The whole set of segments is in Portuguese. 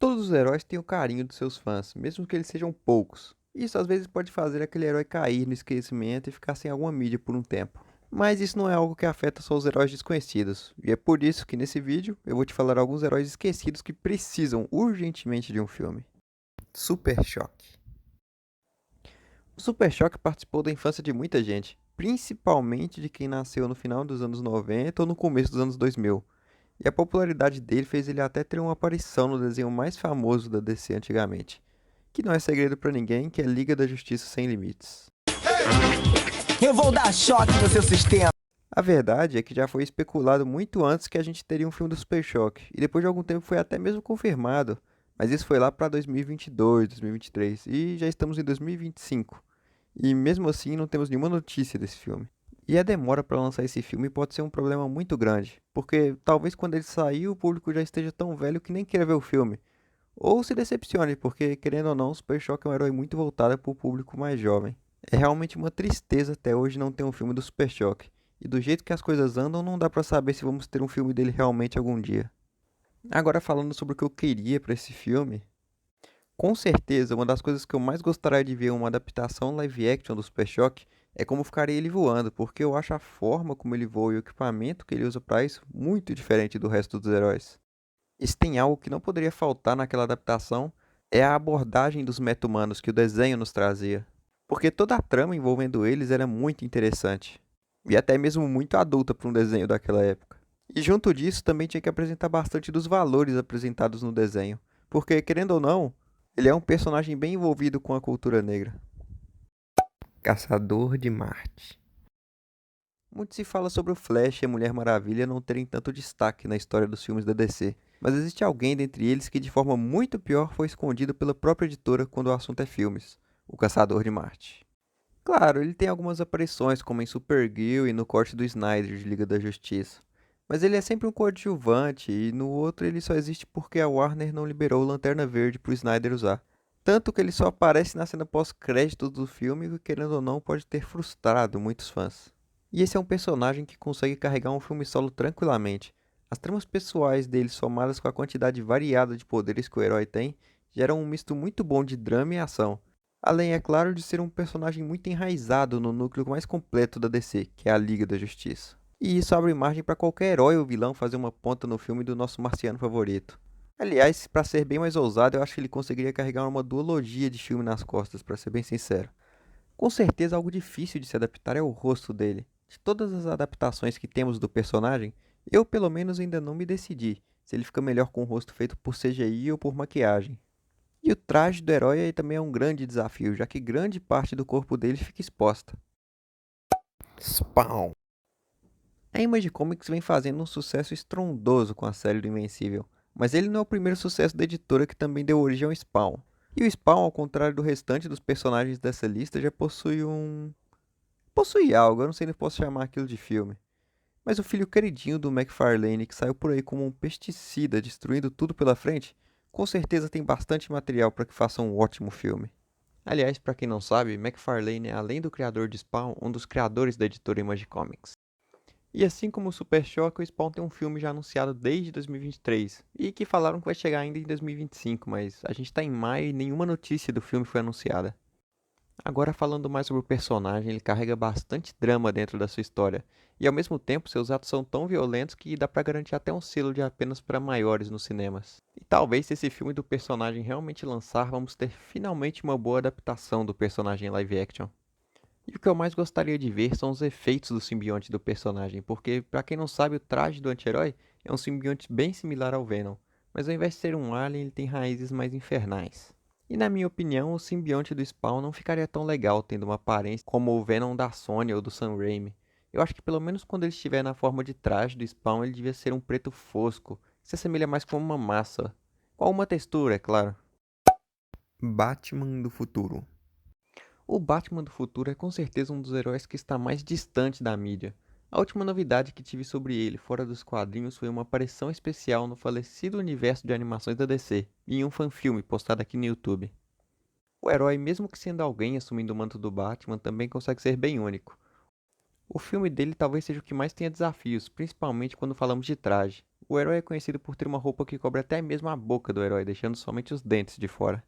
Todos os heróis têm o carinho dos seus fãs, mesmo que eles sejam poucos. Isso às vezes pode fazer aquele herói cair no esquecimento e ficar sem alguma mídia por um tempo. Mas isso não é algo que afeta só os heróis desconhecidos. E é por isso que nesse vídeo eu vou te falar alguns heróis esquecidos que precisam urgentemente de um filme. Super Choque. O Super Choque participou da infância de muita gente, principalmente de quem nasceu no final dos anos 90 ou no começo dos anos 2000. E a popularidade dele fez ele até ter uma aparição no desenho mais famoso da DC antigamente, que não é segredo pra ninguém, que é Liga da Justiça Sem Limites. Eu vou dar choque no seu sistema. A verdade é que já foi especulado muito antes que a gente teria um filme do Super Choque, e depois de algum tempo foi até mesmo confirmado, mas isso foi lá pra 2022, 2023, e já estamos em 2025. E mesmo assim não temos nenhuma notícia desse filme. E a demora para lançar esse filme pode ser um problema muito grande, porque talvez quando ele sair o público já esteja tão velho que nem queira ver o filme. Ou se decepcione, porque querendo ou não, o Super Choque é um herói muito voltado para o público mais jovem. É realmente uma tristeza até hoje não ter um filme do Super Choque. E do jeito que as coisas andam, não dá para saber se vamos ter um filme dele realmente algum dia. Agora falando sobre o que eu queria para esse filme, com certeza, uma das coisas que eu mais gostaria de ver em uma adaptação live action do Super Choque é como ficaria ele voando, porque eu acho a forma como ele voa e o equipamento que ele usa para isso muito diferente do resto dos heróis. E se tem algo que não poderia faltar naquela adaptação, é a abordagem dos meta-humanos que o desenho nos trazia. Porque toda a trama envolvendo eles era muito interessante, e até mesmo muito adulta para um desenho daquela época. E junto disso também tinha que apresentar bastante dos valores apresentados no desenho, porque querendo ou não, ele é um personagem bem envolvido com a cultura negra. Caçador de Marte. Muito se fala sobre o Flash e a Mulher Maravilha não terem tanto destaque na história dos filmes da DC, mas existe alguém dentre eles que de forma muito pior foi escondido pela própria editora quando o assunto é filmes, o Caçador de Marte. Claro, ele tem algumas aparições, como em Supergirl e no corte do Snyder de Liga da Justiça, mas ele é sempre um coadjuvante e no outro ele só existe porque a Warner não liberou o Lanterna Verde pro Snyder usar. Tanto que ele só aparece na cena pós-créditos do filme, que querendo ou não pode ter frustrado muitos fãs. E esse é um personagem que consegue carregar um filme solo tranquilamente. As tramas pessoais dele, somadas com a quantidade variada de poderes que o herói tem, geram um misto muito bom de drama e ação. Além, é claro, de ser um personagem muito enraizado no núcleo mais completo da DC, que é a Liga da Justiça. E isso abre margem para qualquer herói ou vilão fazer uma ponta no filme do nosso marciano favorito. Aliás, para ser bem mais ousado, eu acho que ele conseguiria carregar uma duologia de filme nas costas, para ser bem sincero. Com certeza, algo difícil de se adaptar é o rosto dele. De todas as adaptações que temos do personagem, eu pelo menos ainda não me decidi se ele fica melhor com o rosto feito por CGI ou por maquiagem. E o traje do herói aí também é um grande desafio, já que grande parte do corpo dele fica exposta. Spawn. A Image Comics vem fazendo um sucesso estrondoso com a série do Invencível, mas ele não é o primeiro sucesso da editora que também deu origem ao Spawn. E o Spawn, ao contrário do restante dos personagens dessa lista, já possui possui algo, eu não sei nem se posso chamar aquilo de filme. Mas o filho queridinho do McFarlane, que saiu por aí como um pesticida, destruindo tudo pela frente, com certeza tem bastante material para que faça um ótimo filme. Aliás, para quem não sabe, McFarlane é, além do criador de Spawn, um dos criadores da editora Image Comics. E assim como o Super Choque, o Spawn tem um filme já anunciado desde 2023, e que falaram que vai chegar ainda em 2025, mas a gente tá em maio e nenhuma notícia do filme foi anunciada. Agora falando mais sobre o personagem, ele carrega bastante drama dentro da sua história, e ao mesmo tempo seus atos são tão violentos que dá pra garantir até um selo de apenas para maiores nos cinemas. E talvez se esse filme do personagem realmente lançar, vamos ter finalmente uma boa adaptação do personagem em live action. E o que eu mais gostaria de ver são os efeitos do simbionte do personagem, porque, pra quem não sabe, o traje do anti-herói é um simbionte bem similar ao Venom, mas ao invés de ser um alien, ele tem raízes mais infernais. E na minha opinião, o simbionte do Spawn não ficaria tão legal tendo uma aparência como o Venom da Sony ou do Sam Raimi. Eu acho que pelo menos quando ele estiver na forma de traje do Spawn, ele devia ser um preto fosco, que se assemelha mais com uma massa. Com uma textura, é claro. Batman do futuro. O Batman do futuro é com certeza um dos heróis que está mais distante da mídia. A última novidade que tive sobre ele fora dos quadrinhos foi uma aparição especial no falecido universo de animações da DC, e em um fanfilme postado aqui no YouTube. O herói, mesmo que sendo alguém assumindo o manto do Batman, também consegue ser bem único. O filme dele talvez seja o que mais tenha desafios, principalmente quando falamos de traje. O herói é conhecido por ter uma roupa que cobre até mesmo a boca do herói, deixando somente os dentes de fora.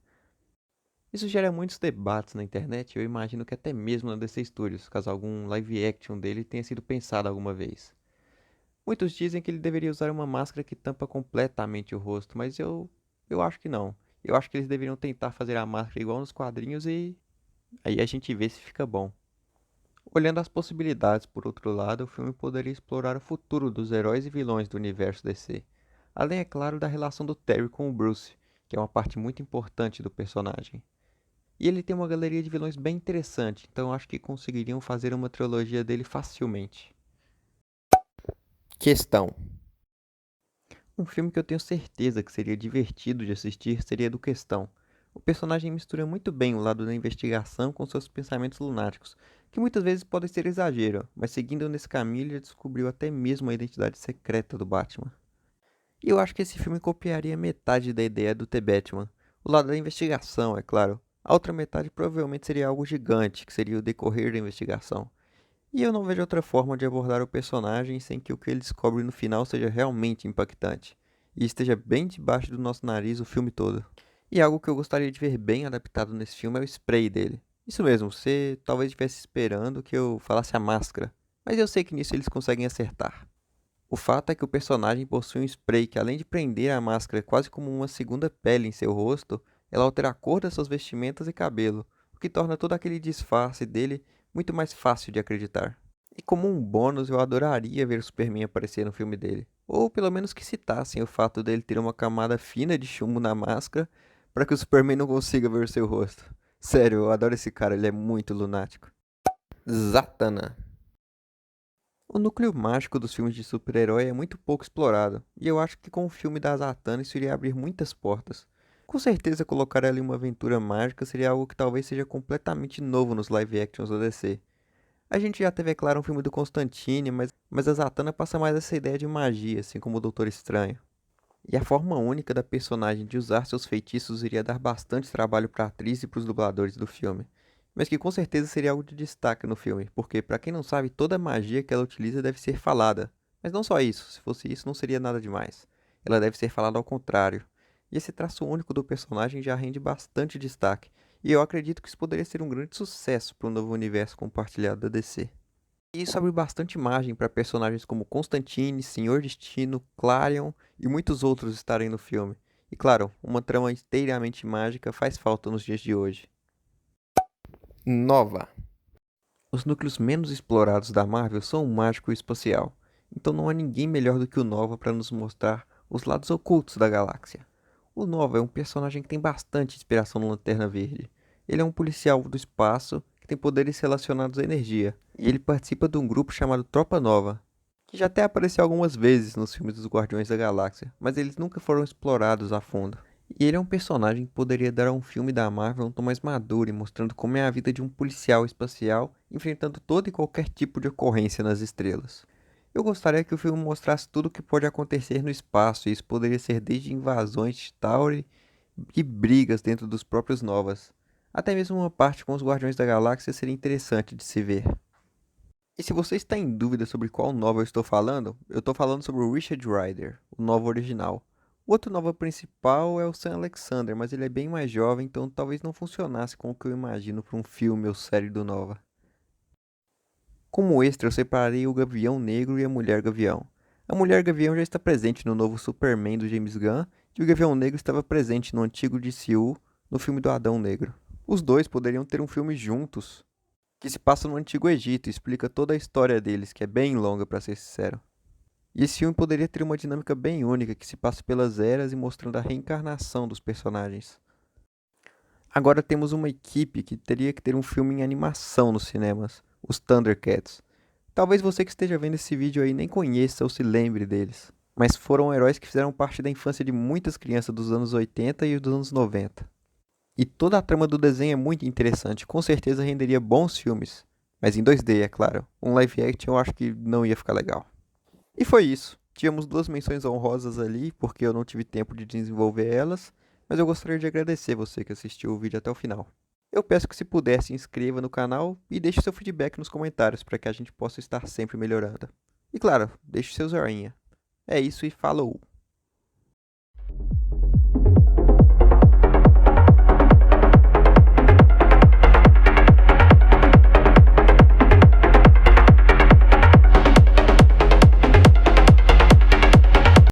Isso gera muitos debates na internet e eu imagino que até mesmo na DC Studios, caso algum live action dele tenha sido pensado alguma vez. Muitos dizem que ele deveria usar uma máscara que tampa completamente o rosto, mas eu acho que não. Eu acho que eles deveriam tentar fazer a máscara igual nos quadrinhos e aí a gente vê se fica bom. Olhando as possibilidades por outro lado, o filme poderia explorar o futuro dos heróis e vilões do universo DC. Além, é claro, da relação do Terry com o Bruce, que é uma parte muito importante do personagem. E ele tem uma galeria de vilões bem interessante, então acho que conseguiriam fazer uma trilogia dele facilmente. Questão: um filme que eu tenho certeza que seria divertido de assistir seria do Questão. O personagem mistura muito bem o lado da investigação com seus pensamentos lunáticos, que muitas vezes podem ser exagero, mas seguindo nesse caminho ele descobriu até mesmo a identidade secreta do Batman. E eu acho que esse filme copiaria metade da ideia do The Batman. O lado da investigação, é claro. A outra metade provavelmente seria algo gigante, que seria o decorrer da investigação. E eu não vejo outra forma de abordar o personagem sem que o que ele descobre no final seja realmente impactante. E esteja bem debaixo do nosso nariz o filme todo. E algo que eu gostaria de ver bem adaptado nesse filme é o spray dele. Isso mesmo, você talvez estivesse esperando que eu falasse a máscara, mas eu sei que nisso eles conseguem acertar. O fato é que o personagem possui um spray que, além de prender a máscara quase como uma segunda pele em seu rosto, ela altera a cor das suas vestimentas e cabelo, o que torna todo aquele disfarce dele muito mais fácil de acreditar. E como um bônus, eu adoraria ver o Superman aparecer no filme dele. Ou pelo menos que citassem o fato dele ter uma camada fina de chumbo na máscara para que o Superman não consiga ver seu rosto. Sério, eu adoro esse cara, ele é muito lunático. Zatanna. O núcleo mágico dos filmes de super-herói é muito pouco explorado, e eu acho que com o filme da Zatanna isso iria abrir muitas portas. Com certeza colocar ali uma aventura mágica seria algo que talvez seja completamente novo nos live actions da DC. A gente já teve, é claro, um filme do Constantine, mas a Zatanna passa mais essa ideia de magia, assim como o Doutor Estranho. E a forma única da personagem de usar seus feitiços iria dar bastante trabalho para a atriz e para os dubladores do filme. Mas que com certeza seria algo de destaque no filme, porque, para quem não sabe, toda a magia que ela utiliza deve ser falada. Mas não só isso, se fosse isso não seria nada demais. Ela deve ser falada ao contrário. E esse traço único do personagem já rende bastante destaque, e eu acredito que isso poderia ser um grande sucesso para o novo universo compartilhado da DC. E isso abre bastante margem para personagens como Constantine, Senhor Destino, Clarion e muitos outros estarem no filme. E claro, uma trama inteiramente mágica faz falta nos dias de hoje. Nova. Os núcleos menos explorados da Marvel são o mágico e o espacial, então não há ninguém melhor do que o Nova para nos mostrar os lados ocultos da galáxia. O Nova é um personagem que tem bastante inspiração no Lanterna Verde. Ele é um policial do espaço que tem poderes relacionados à energia, e ele participa de um grupo chamado Tropa Nova, que já até apareceu algumas vezes nos filmes dos Guardiões da Galáxia, mas eles nunca foram explorados a fundo. E ele é um personagem que poderia dar a um filme da Marvel um tom mais maduro e mostrando como é a vida de um policial espacial enfrentando todo e qualquer tipo de ocorrência nas estrelas. Eu gostaria que o filme mostrasse tudo o que pode acontecer no espaço, e isso poderia ser desde invasões de Tauri e brigas dentro dos próprios Novas. Até mesmo uma parte com os Guardiões da Galáxia seria interessante de se ver. E se você está em dúvida sobre qual Nova eu estou falando sobre o Richard Rider, o Nova original. O outro Nova principal é o Sam Alexander, mas ele é bem mais jovem, então talvez não funcionasse com o que eu imagino para um filme ou série do Nova. Como extra, eu separei o Gavião Negro e a Mulher Gavião. A Mulher Gavião já está presente no novo Superman do James Gunn, e o Gavião Negro estava presente no antigo DCU, no filme do Adão Negro. Os dois poderiam ter um filme juntos, que se passa no Antigo Egito e explica toda a história deles, que é bem longa para ser sincero. E esse filme poderia ter uma dinâmica bem única, que se passa pelas eras e mostrando a reencarnação dos personagens. Agora temos uma equipe que teria que ter um filme em animação nos cinemas, os Thundercats. Talvez você que esteja vendo esse vídeo aí nem conheça ou se lembre deles, mas foram heróis que fizeram parte da infância de muitas crianças dos anos 80 e dos anos 90. E toda a trama do desenho é muito interessante, com certeza renderia bons filmes. Mas em 2D, é claro. Um live action eu acho que não ia ficar legal. E foi isso. Tínhamos duas menções honrosas ali, porque eu não tive tempo de desenvolver elas, mas eu gostaria de agradecer você que assistiu o vídeo até o final. Eu peço que se puder se inscreva no canal e deixe seu feedback nos comentários para que a gente possa estar sempre melhorando. E claro, deixe seu joinha. É isso e falou!